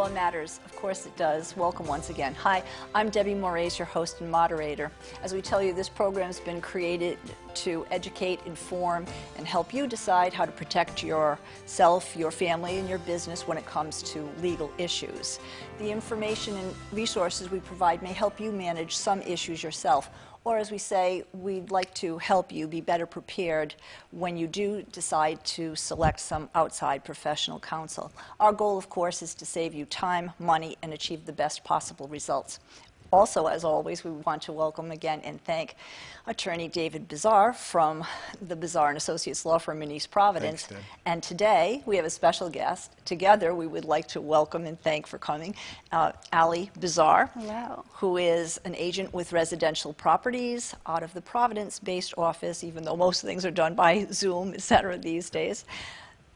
Law Matters. Of course it does. Welcome once again. Hi, I'm Debbie Moraes, your host and moderator. As we tell you, this program has been created to educate, inform, and help you decide how to protect yourself, your family, and your business when it comes to legal issues. The information and resources we provide may help you manage some issues yourself. Or as we say, we'd like to help you be better prepared when you do decide to select some outside professional counsel. Our goal, of course, is to save you time, money, and achieve the best possible results. Also, as always, we want to welcome again and thank Attorney David Bizarre from the Bizarre & Associates Law Firm in East Providence. Thanks, Deb. And today, we have a special guest. Together, we would like to welcome and thank for coming Ali Bizarre. Hello. Who is an agent with residential properties out of the Providence-based office, even though most things are done by Zoom, etc. these days.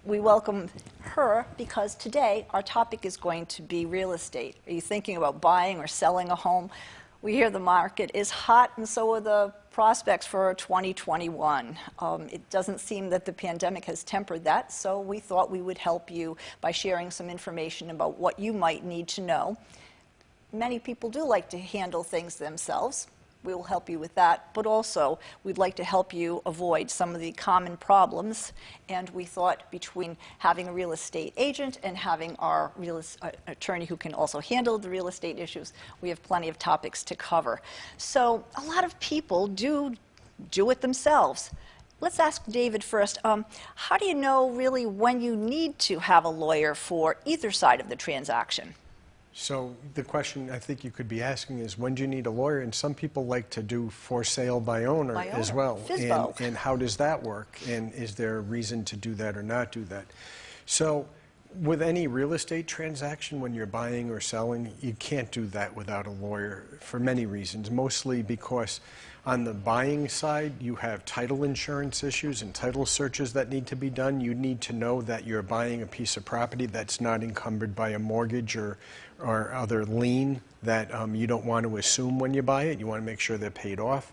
We welcome her because today our topic is going to be real estate. Are you thinking about buying or selling a home? We hear the market is hot, and so are the prospects for 2021. It doesn't seem that the pandemic has tempered that, so we thought we would help you by sharing some information about what you might need to know. Many people do like to handle things themselves. We will help you with that, but also we'd like to help you avoid some of the common problems, and we thought between having a real estate agent and having our attorney who can also handle the real estate issues, we have plenty of topics to cover. So a lot of people do it themselves. Let's ask David first. How do you know really when you need to have a lawyer for either side of the transaction? So the question I think you could be asking is, when do you need a lawyer? And some people like to do for sale by owner as well. And how does that work? And is there a reason to do that or not do that? So with any real estate transaction, when you're buying or selling, you can't do that without a lawyer for many reasons, mostly because on the buying side, you have title insurance issues and title searches that need to be done. You need to know that you're buying a piece of property that's not encumbered by a mortgage or other lien that you don't want to assume when you buy it. You want to make sure they're paid off.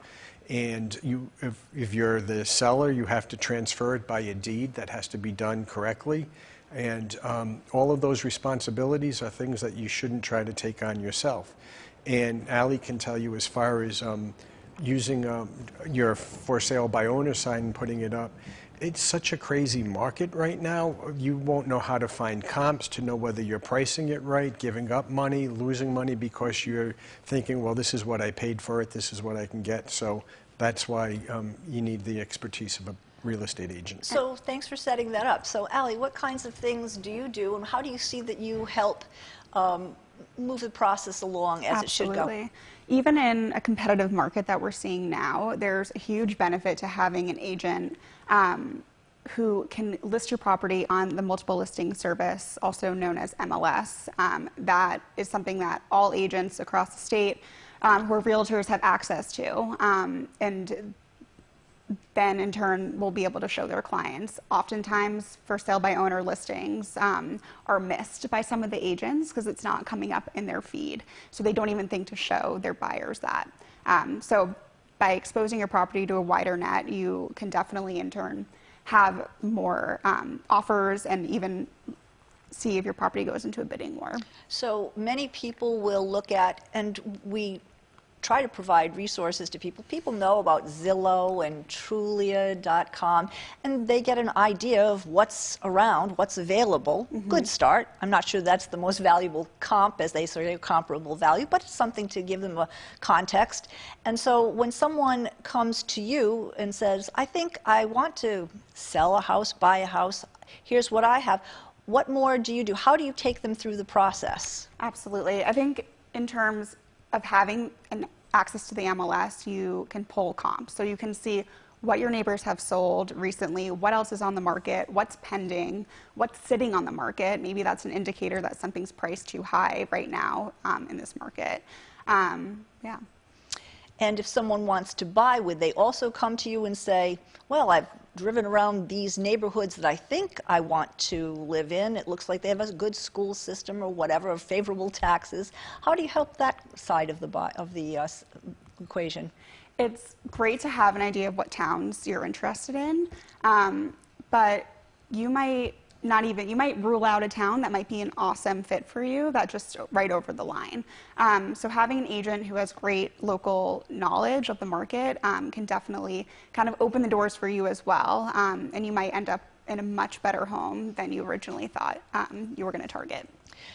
And if you're the seller, you have to transfer it by a deed. That has to be done correctly. And all of those responsibilities are things that you shouldn't try to take on yourself. And Ali can tell you, as far as using your for sale by owner sign and putting it up, it's such a crazy market right now. You won't know how to find comps to know whether you're pricing it right, giving up money, losing money because you're thinking, well, this is what I paid for it, this is what I can get. So that's why you need the expertise of a real estate agent. So thanks for setting that up. So Ali, what kinds of things do you do, and how do you see that you help move the process along as it should go? Even in a competitive market that we're seeing now, there's a huge benefit to having an agent who can list your property on the multiple listing service, also known as MLS. That is something that all agents across the state who are realtors have access to, and then in turn will be able to show their clients. Oftentimes for sale by owner listings are missed by some of the agents because it's not coming up in their feed, so they don't even think to show their buyers that. So by exposing your property to a wider net, you can definitely in turn have more offers and even see if your property goes into a bidding war. So many people will look at, and we try to provide resources to people. People know about Zillow and Trulia.com, and they get an idea of what's around, what's available. Good start. I'm not sure that's the most valuable comp, as they say, comparable value, but it's something to give them a context. And so when someone comes to you and says, I think I want to sell a house, buy a house, here's what I have, what more do you do? How do you take them through the process? Absolutely. I think in terms of having an access to the MLS, you can pull comps. So you can see what your neighbors have sold recently, what else is on the market, what's pending, what's sitting on the market. Maybe that's an indicator that something's priced too high right now in this market. Yeah. And if someone wants to buy, would they also come to you and say, well, I've driven around these neighborhoods that I think I want to live in. It looks like they have a good school system or whatever, or favorable taxes. How do you help that side of the equation? It's great to have an idea of what towns you're interested in, but you might not even, you might rule out a town that might be an awesome fit for you, that just right over the line. So having an agent who has great local knowledge of the market can definitely kind of open the doors for you as well. And you might end up in a much better home than you originally thought you were going to target.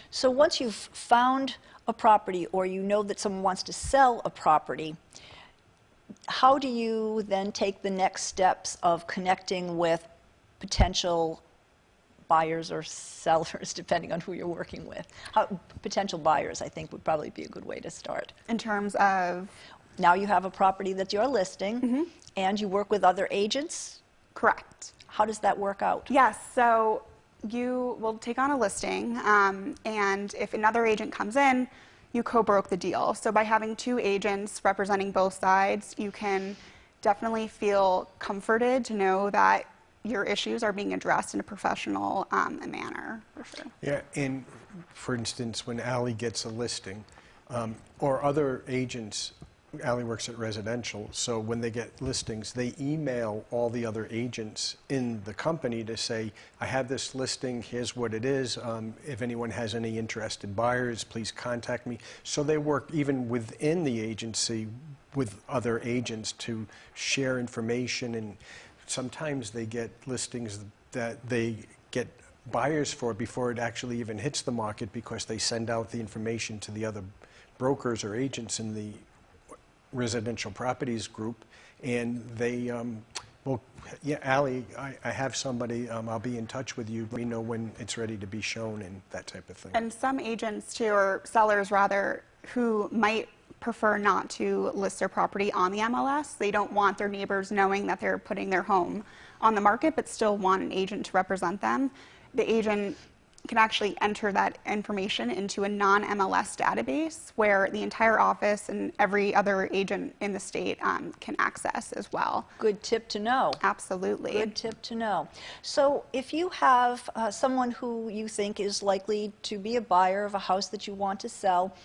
So once you've found a property, or you know that someone wants to sell a property, how do you then take the next steps of connecting with potential buyers or sellers, depending on who you're working with? Potential buyers, I think, would probably be a good way to start. In terms of? Now you have a property that you're listing, and you work with other agents? Correct. How does that work out? Yes, so you will take on a listing, and if another agent comes in, you co-broke the deal. So by having two agents representing both sides, you can definitely feel comforted to know that your issues are being addressed in a professional manner, for sure. Yeah, and for instance, when Allie gets a listing, or other agents, Allie works at residential, so when they get listings, they email all the other agents in the company to say, I have this listing, here's what it is, if anyone has any interested buyers, please contact me. So they work even within the agency with other agents to share information, and sometimes they get listings that they get buyers for before it actually even hits the market, because they send out the information to the other brokers or agents in the residential properties group, and they well, yeah, Allie, I have somebody, I'll be in touch with you, let me know when it's ready to be shown, and that type of thing. And some agents too, or sellers rather, who might prefer not to list their property on the MLS. They don't want their neighbors knowing that they're putting their home on the market, but still want an agent to represent them. The agent can actually enter that information into a non-MLS database where the entire office and every other agent in the state can access as well. Good tip to know. Absolutely. Good tip to know. So if you have someone who you think is likely to be a buyer of a house that you want to sell,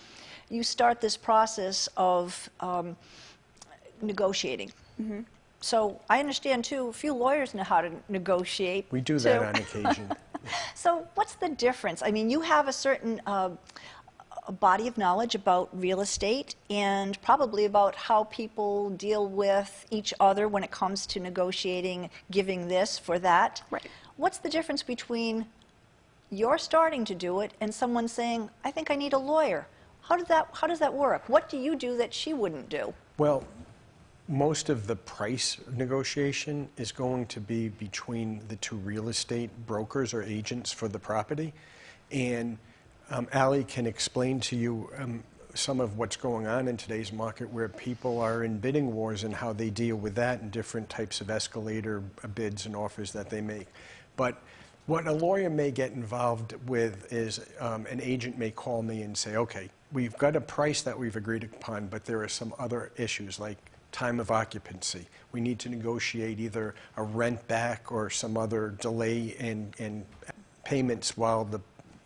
you start this process of negotiating. So I understand too, a few lawyers know how to negotiate. We do that on occasion. So what's the difference? I mean, you have a certain a body of knowledge about real estate and probably about how people deal with each other when it comes to negotiating, giving this for that. Right. What's the difference between you're starting to do it and someone saying, I think I need a lawyer? How does that work? What do you do that she wouldn't do? Well, most of the price negotiation is going to be between the two real estate brokers or agents for the property. And Allie can explain to you some of what's going on in today's market, where people are in bidding wars and how they deal with that and different types of escalator bids and offers that they make. But what a lawyer may get involved with is an agent may call me and say, okay, we've got a price that we've agreed upon, but there are some other issues like time of occupancy. We need to negotiate either a rent back or some other delay in payments while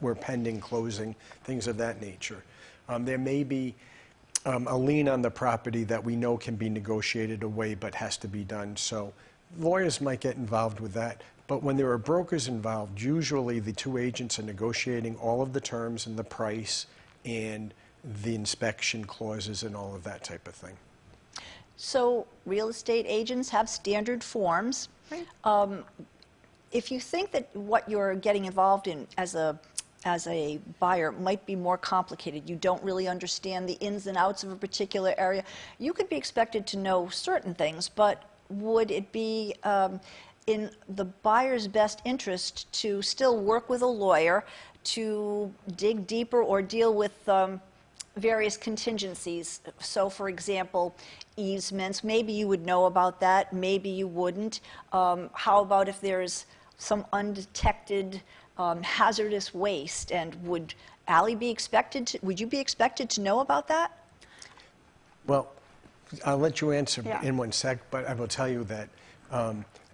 we're pending closing, things of that nature. There may be a lien on the property that we know can be negotiated away but has to be done. So lawyers might get involved with that. But when there are brokers involved, usually the two agents are negotiating all of the terms and the price and the inspection clauses and all of that type of thing. So real estate agents have standard forms. Right. If you think that what you're getting involved in as a buyer might be more complicated, you don't really understand the ins and outs of a particular area, you could be expected to know certain things, but would it be in the buyer's best interest to still work with a lawyer to dig deeper or deal with various contingencies? So, for example, easements, maybe you would know about that, maybe you wouldn't. How about if there's some undetected hazardous waste, and would Allie be expected to, would you be expected to know about that? Well, I'll let you answer Yeah. in one sec, but I will tell you that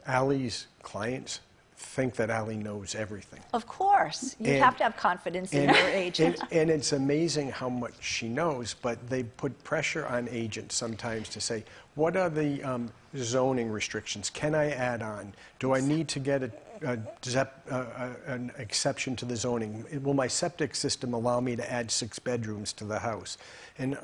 Allie's clients think that Allie knows everything. Of course. You have to have confidence in your agent. And it's amazing how much she knows, but they put pressure on agents sometimes to say, what are the zoning restrictions? Can I add on? Do I need to get an exception to the zoning. Will my septic system allow me to add 6 bedrooms to the house? And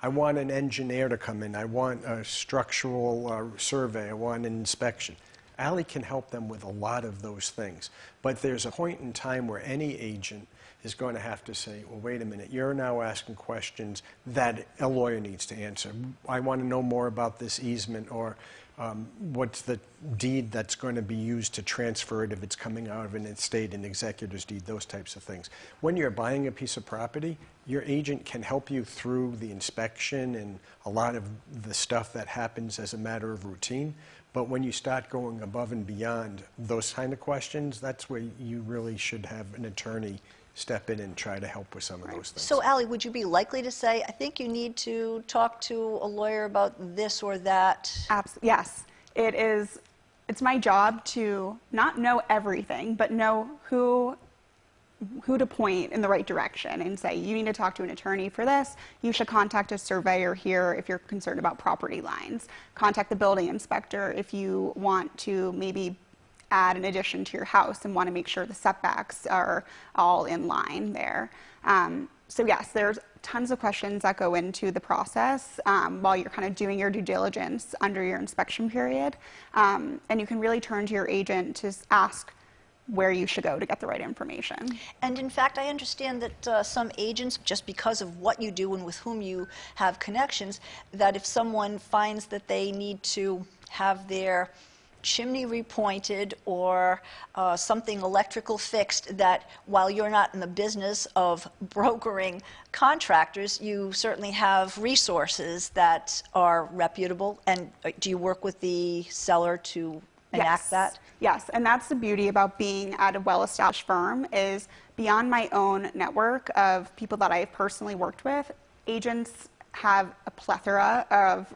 I want an engineer to come in. I want a structural survey. I want an inspection. Ally can help them with a lot of those things. But there's a point in time where any agent is going to have to say, well, wait a minute, you're now asking questions that a lawyer needs to answer. I want to know more about this easement, or what's the deed that's going to be used to transfer it if it's coming out of an estate, an executor's deed, those types of things. When you're buying a piece of property, your agent can help you through the inspection and a lot of the stuff that happens as a matter of routine. But when you start going above and beyond those kind of questions, that's where you really should have an attorney step in and try to help with some of those things. So, Ally, would you be likely to say, I think you need to talk to a lawyer about this or that? Yes. It's my job to not know everything, but know who to point in the right direction and say, you need to talk to an attorney for this. You should contact a surveyor here if you're concerned about property lines. Contact the building inspector if you want to maybe add an addition to your house and want to make sure the setbacks are all in line there. So yes, there's tons of questions that go into the process while you're kind of doing your due diligence under your inspection period. And you can really turn to your agent to ask where you should go to get the right information. And in fact, I understand that some agents, just because of what you do and with whom you have connections, that if someone finds that they need to have their chimney repointed or something electrical fixed, that while you're not in the business of brokering contractors, you certainly have resources that are reputable. And do you work with the seller to enact that? Yes, and that's the beauty about being at a well-established firm, is beyond my own network of people that I've personally worked with, agents have a plethora of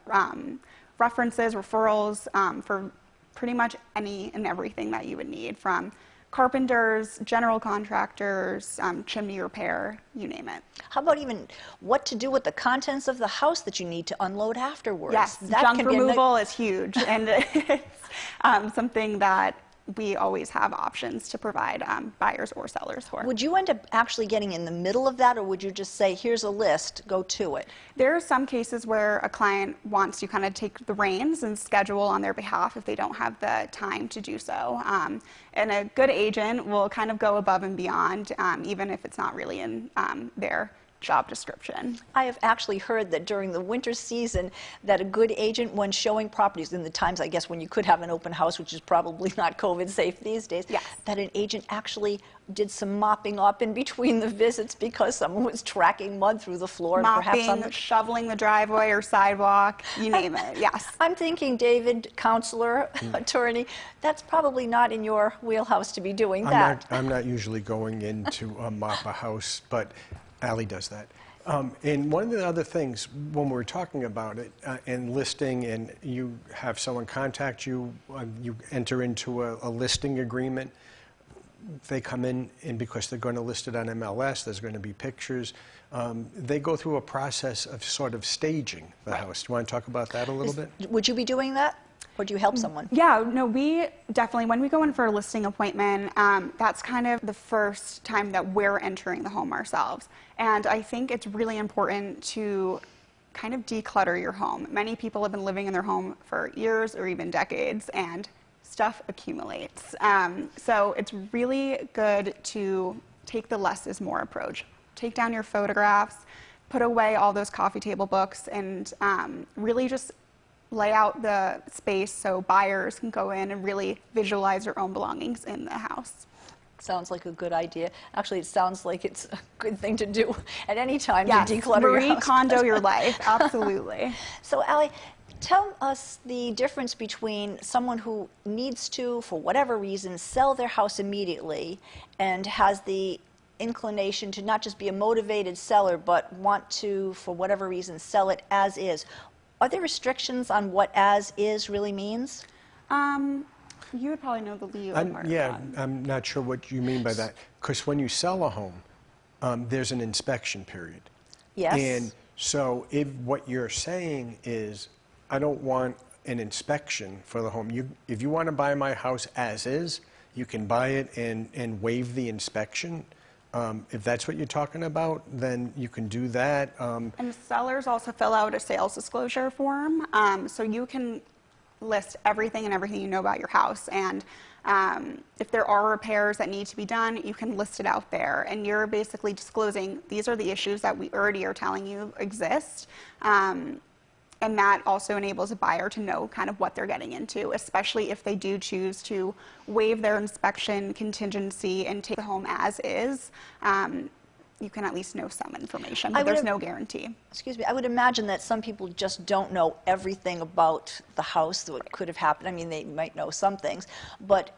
references, referrals for pretty much any and everything that you would need, from carpenters, general contractors, chimney repair, you name it. How about even what to do with the contents of the house that you need to unload afterwards? Yes, that junk can removal is huge, and it's something that we always have options to provide buyers or sellers for. Would you end up actually getting in the middle of that, or would you just say, here's a list, go to it? There are some cases where a client wants to kind of take the reins and schedule on their behalf if they don't have the time to do so. And a good agent will kind of go above and beyond, even if it's not really in their job description. I have actually heard that during the winter season that a good agent, when showing properties, in the times I guess when you could have an open house, which is probably not COVID safe these days, yes, that an agent actually did some mopping up in between the visits because someone was tracking mud through the floor. Mopping, and perhaps shoveling the driveway or sidewalk, you name it, yes. I'm thinking, David, counselor, attorney, that's probably not in your wheelhouse to be doing that. I'm not usually going in to mop a house, but Ally does that. And one of the other things, when we're talking about it, enlisting, and you have someone contact you, you enter into a listing agreement, they come in, and because they're going to list it on MLS, there's going to be pictures. They go through a process of sort of staging the house. Do you want to talk about that a little bit? Would you be doing that? Or do you help someone? Yeah, no, we definitely, when we go in for a listing appointment, that's kind of the first time that we're entering the home ourselves. And I think it's really important to kind of declutter your home. Many people have been living in their home for years or even decades, and stuff accumulates. So it's really good to take the less is more approach. Take down your photographs, put away all those coffee table books, and really just lay out the space so buyers can go in and really visualize their own belongings in the house. Sounds like a good idea. Actually, it sounds like it's a good thing to do at any time, yes, to declutter your house. Marie Kondo your life, absolutely. So, Ally, tell us the difference between someone who needs to, for whatever reason, sell their house immediately and has the inclination to not just be a motivated seller, but want to, for whatever reason, sell it as is. Are there restrictions on what as is really means? You would probably know the legal part. Yeah, I'm not sure what you mean by that. Because when you sell a home, there's an inspection period. Yes. And so if what you're saying is, I don't want an inspection for the home. If you want to buy my house as is, you can buy it and waive the inspection. If that's what you're talking about, then you can do that. And sellers also fill out a sales disclosure form, so you can list everything you know about your house. And if there are repairs that need to be done, you can list it out there. And you're basically disclosing these are the issues that we already are telling you exist. And that also enables a buyer to know kind of what they're getting into, especially if they do choose to waive their inspection contingency and take the home as is. You can at least know some information, but there's no guarantee. Excuse me, I would imagine that some people just don't know everything about the house that could have happened. I mean, they might know some things, but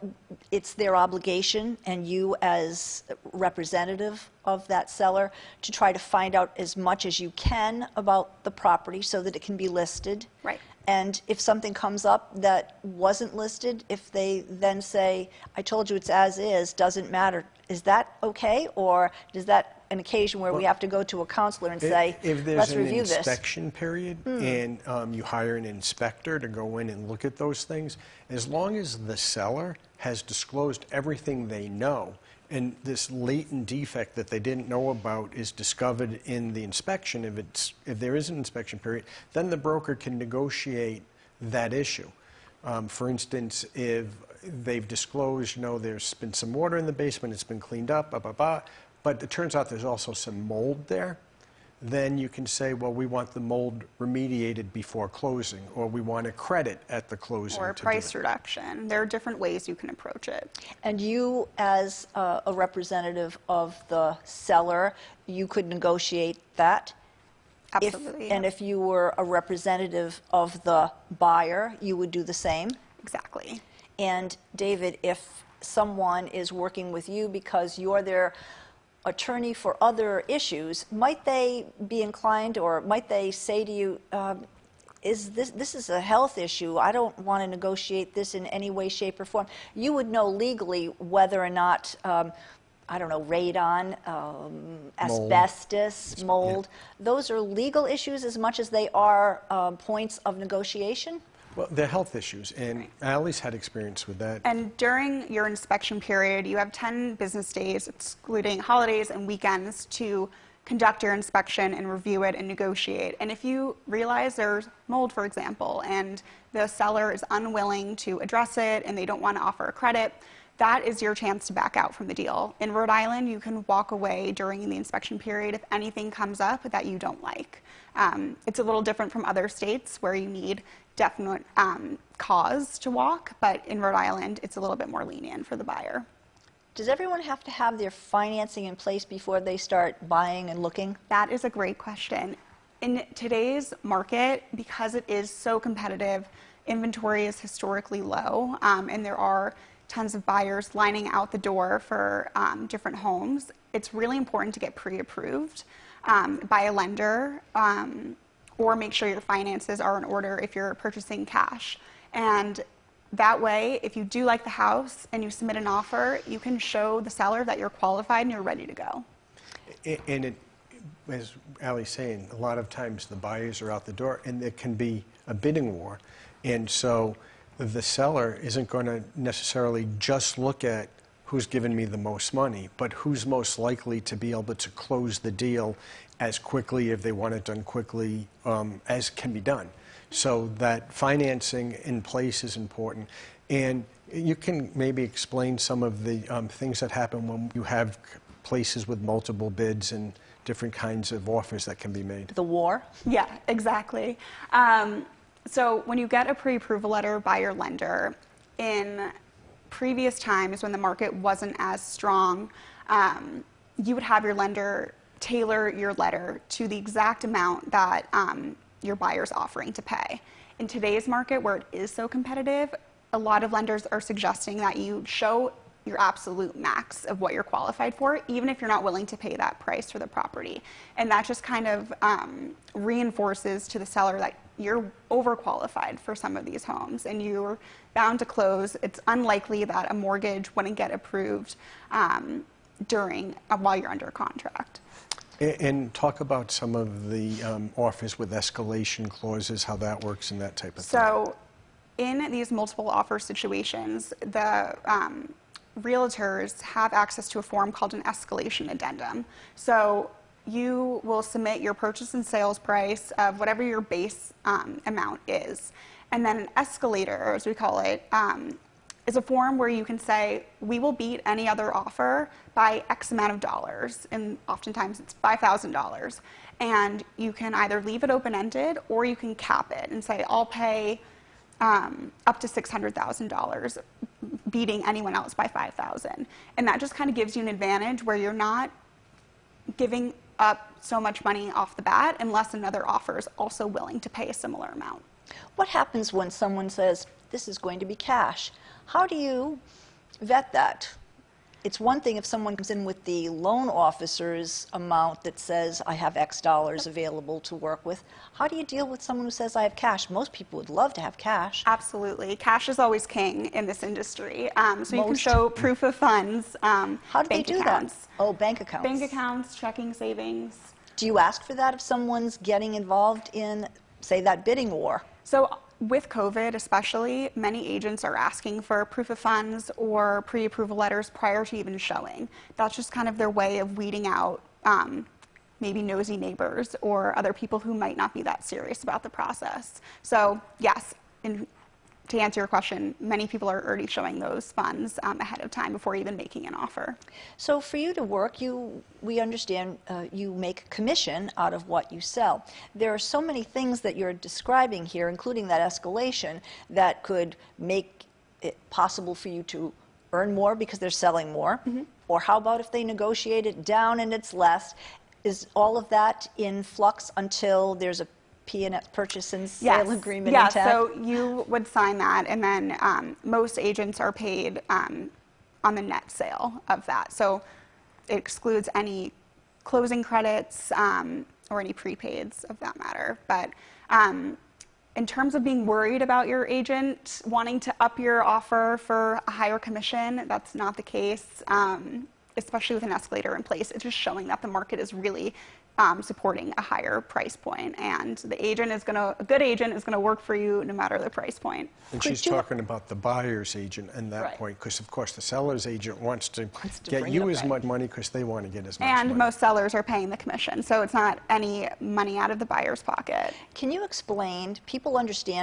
it's their obligation, and you as representative of that seller, to try to find out as much as you can about the property so that it can be listed. Right. And if something comes up that wasn't listed, if they then say, I told you it's as is, doesn't matter, is that okay? Or is that an occasion where we have to go to a counselor and say, let's review this? If there's an inspection period and you hire an inspector to go in and look at those things, as long as the seller has disclosed everything they know, and this latent defect that they didn't know about is discovered in the inspection, if there is an inspection period, then the broker can negotiate that issue. For instance, if they've disclosed, you know, there's been some water in the basement, it's been cleaned up, blah, blah, blah, but it turns out there's also some mold there, then you can say, well, we want the mold remediated before closing, or we want a credit at the closing. Or a price reduction. There are different ways you can approach it. And you, as a representative of the seller, you could negotiate that? Absolutely. And if you were a representative of the buyer, you would do the same? Exactly. And David, if someone is working with you because you're their attorney for other issues, might they be inclined, or might they say to you, this is a health issue, I don't want to negotiate this in any way, shape, or form? You would know legally whether or not, I don't know, radon, asbestos, mold, those are legal issues as much as they are points of negotiation? Well, they're health issues, and Allie's had experience with that. And during your inspection period, you have 10 business days, excluding holidays and weekends, to conduct your inspection and review it and negotiate. And if you realize there's mold, for example, and the seller is unwilling to address it and they don't want to offer a credit, that is your chance to back out from the deal. In Rhode Island, you can walk away during the inspection period if anything comes up that you don't like. It's a little different from other states where you need definite cause to walk, but in Rhode Island, it's a little bit more lenient for the buyer. Does everyone have to have their financing in place before they start buying and looking? That is a great question. In today's market, because it is so competitive, inventory is historically low, and there are tons of buyers lining out the door for different homes. It's really important to get pre-approved by a lender, or make sure your finances are in order if you're purchasing cash. And that way, if you do like the house and you submit an offer, you can show the seller that you're qualified and you're ready to go. And it, as Allie's saying, a lot of times the buyers are out the door and there can be a bidding war. And so the seller isn't going to necessarily just look at who's given me the most money, but who's most likely to be able to close the deal as quickly, if they want it done quickly, as can be done. So that financing in place is important. And you can maybe explain some of the things that happen when you have places with multiple bids and different kinds of offers that can be made. The war? Yeah, exactly. So when you get a pre-approval letter by your lender, in previous times when the market wasn't as strong, you would have your lender tailor your letter to the exact amount that your buyer's offering to pay. In today's market, where it is so competitive, a lot of lenders are suggesting that you show your absolute max of what you're qualified for, even if you're not willing to pay that price for the property. And that just kind of reinforces to the seller that you're overqualified for some of these homes and you're bound to close. It's unlikely that a mortgage wouldn't get approved while you're under contract. And talk about some of the offers with escalation clauses, how that works and that type of thing. So in these multiple offer situations, the realtors have access to a form called an escalation addendum. So you will submit your purchase and sales price of whatever your base amount is. And then an escalator, as we call it, is a form where you can say, we will beat any other offer by X amount of dollars, and oftentimes it's $5,000. And you can either leave it open-ended or you can cap it and say, I'll pay up to $600,000, beating anyone else by $5,000. And that just kind of gives you an advantage where you're not giving up so much money off the bat unless another offer is also willing to pay a similar amount. What happens when someone says, this is going to be cash? How do you vet that? It's one thing if someone comes in with the loan officer's amount that says, I have X dollars available to work with. How do you deal with someone who says, I have cash? Most people would love to have cash. Absolutely. Cash is always king in this industry. So you can show proof of funds, How do they do accounts. that? Oh, bank accounts. Bank accounts, checking, savings. Do you ask for that if someone's getting involved in, say, that bidding war? So with COVID especially, many agents are asking for proof of funds or pre-approval letters prior to even showing. That's just kind of their way of weeding out maybe nosy neighbors or other people who might not be that serious about the process. So yes, to answer your question, many people are already showing those funds ahead of time before even making an offer. So for you to work, we understand you make commission out of what you sell. There are so many things that you're describing here, including that escalation, that could make it possible for you to earn more because they're selling more. Mm-hmm. Or how about if they negotiate it down and it's less? Is all of that in flux until there's a purchase and sale agreement intact? So you would sign that, and then most agents are paid on the net sale of that. So it excludes any closing credits or any prepaids of that matter. But in terms of being worried about your agent wanting to up your offer for a higher commission, that's not the case, especially with an escalator in place. It's just showing that the market is really supporting a higher price point, and a good agent is gonna work for you no matter the price point. And she's talking about the buyer's agent and that point, because of course the seller's agent wants to get you as much money because they want to get as much money. And most sellers are paying the commission, so it's not any money out of the buyer's pocket. Can you explain,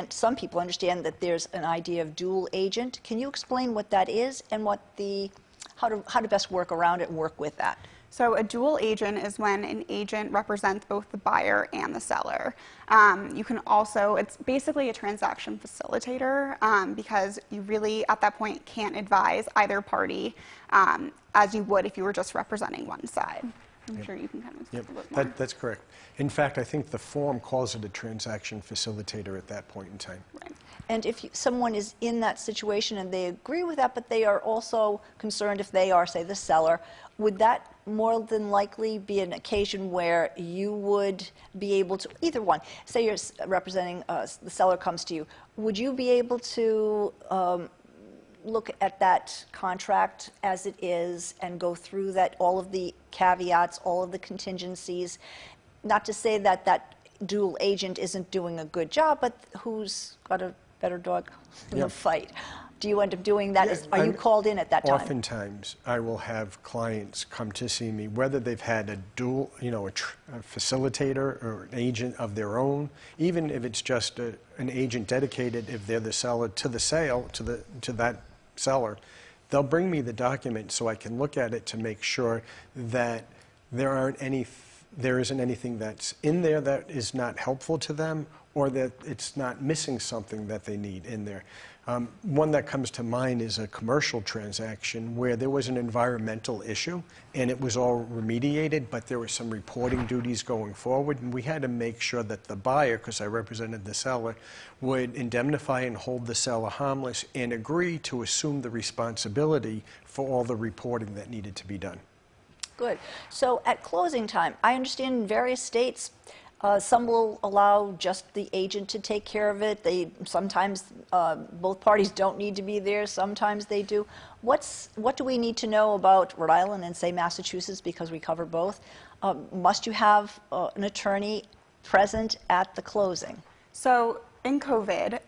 some people understand that there's an idea of dual agent. Can you explain what that is and how to best work around it and work with that? So a dual agent is when an agent represents both the buyer and the seller. You can also, it's basically a transaction facilitator because you really, at that point, can't advise either party as you would if you were just representing one side. I'm sure you can kind of speak a little more. That's correct. In fact, I think the form calls it a transaction facilitator at that point in time. Right. And if someone is in that situation and they agree with that, but they are also concerned if they are, say, the seller, would that more than likely be an occasion where you would be able to, either one, say you're representing, the seller comes to you, would you be able to look at that contract as it is and go through that, all of the caveats, all of the contingencies? Not to say that that dual agent isn't doing a good job, but who's got a better dog in the fight? Do you end up doing that? Are you called in at that time? Oftentimes, I will have clients come to see me, whether they've had a dual, a facilitator or an agent of their own, even if it's just an agent dedicated, if they're the seller to the sale, to that seller, they'll bring me the document so I can look at it to make sure that there isn't anything that's in there that is not helpful to them, or that it's not missing something that they need in there. One that comes to mind is a commercial transaction where there was an environmental issue and it was all remediated, but there were some reporting duties going forward, and we had to make sure that the buyer, because I represented the seller, would indemnify and hold the seller harmless and agree to assume the responsibility for all the reporting that needed to be done. Good. So at closing time, I understand in various states, some will allow just the agent to take care of it. Sometimes both parties don't need to be there. Sometimes they do. What do we need to know about Rhode Island and, say, Massachusetts, because we cover both? Must you have an attorney present at the closing? So in COVID,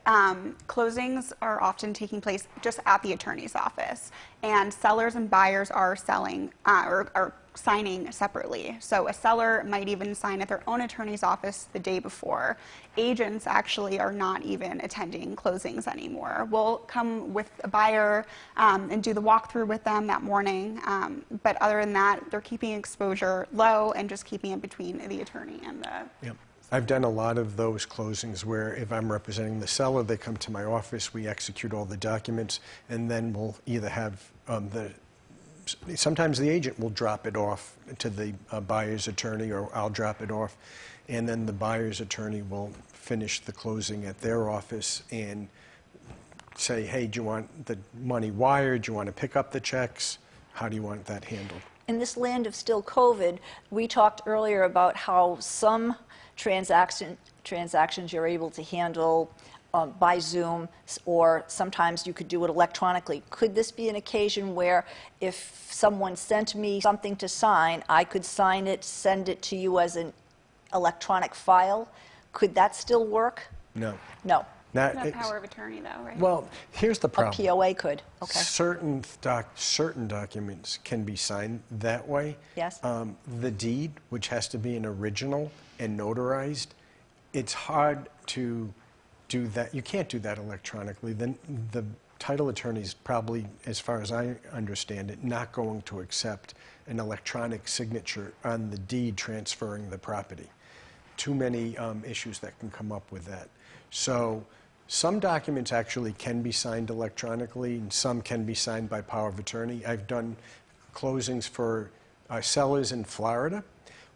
closings are often taking place just at the attorney's office, and sellers and buyers are selling or are signing separately. So a seller might even sign at their own attorney's office the day before. Agents actually are not even attending closings anymore. We'll come with a buyer and do the walkthrough with them that morning, but other than that, they're keeping exposure low and just keeping it between the attorney and the... Yep. I've done a lot of those closings where if I'm representing the seller, they come to my office, we execute all the documents, and then we'll either have sometimes the agent will drop it off to the buyer's attorney, or I'll drop it off, and then the buyer's attorney will finish the closing at their office and say, hey, do you want the money wired? Do you want to pick up the checks? How do you want that handled? In this land of still COVID, we talked earlier about how some transactions you're able to handle by Zoom, or sometimes you could do it electronically. Could this be an occasion where if someone sent me something to sign, I could sign it, send it to you as an electronic file? Could that still work? No. No. No power of attorney, though, right? Well, here's the problem. A POA could. Okay. Certain documents can be signed that way. Yes. The deed, which has to be an original and notarized, it's hard to do that. You can't do that electronically. Then the title attorney is probably, as far as I understand it, not going to accept an electronic signature on the deed transferring the property. Too many issues that can come up with that. So some documents actually can be signed electronically, and some can be signed by power of attorney. I've done closings for sellers in Florida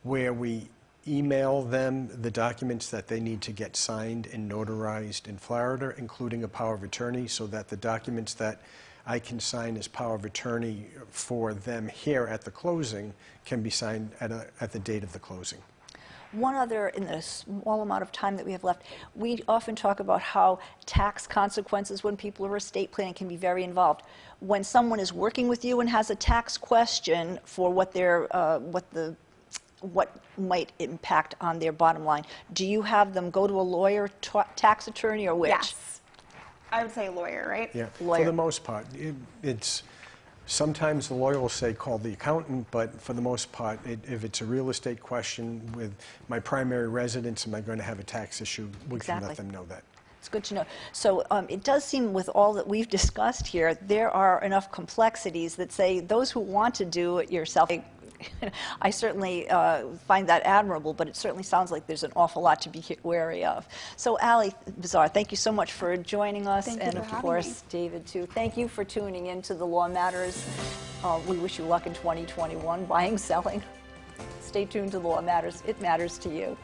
where we email them the documents that they need to get signed and notarized in Florida, including a power of attorney, so that the documents that I can sign as power of attorney for them here at the closing can be signed at the date of the closing. One other, in the small amount of time that we have left, we often talk about how tax consequences when people are estate planning can be very involved. When someone is working with you and has a tax question for what might impact on their bottom line, do you have them go to a lawyer, tax attorney, or which? Yes. I would say lawyer, right? Yeah, Lawyer. For the most part. It's sometimes the lawyer will say call the accountant, but for the most part, if it's a real estate question with my primary residence, am I going to have a tax issue, we can let them know that. It's good to know. So it does seem with all that we've discussed here, there are enough complexities that say those who want to do it yourself, I certainly find that admirable, but it certainly sounds like there's an awful lot to be wary of. So Ali Bazar, thank you so much for joining us. Thank you of for course, having me. David, too. Thank you for tuning in to The Law Matters. We wish you luck in 2021, buying, selling. Stay tuned to The Law Matters. It matters to you.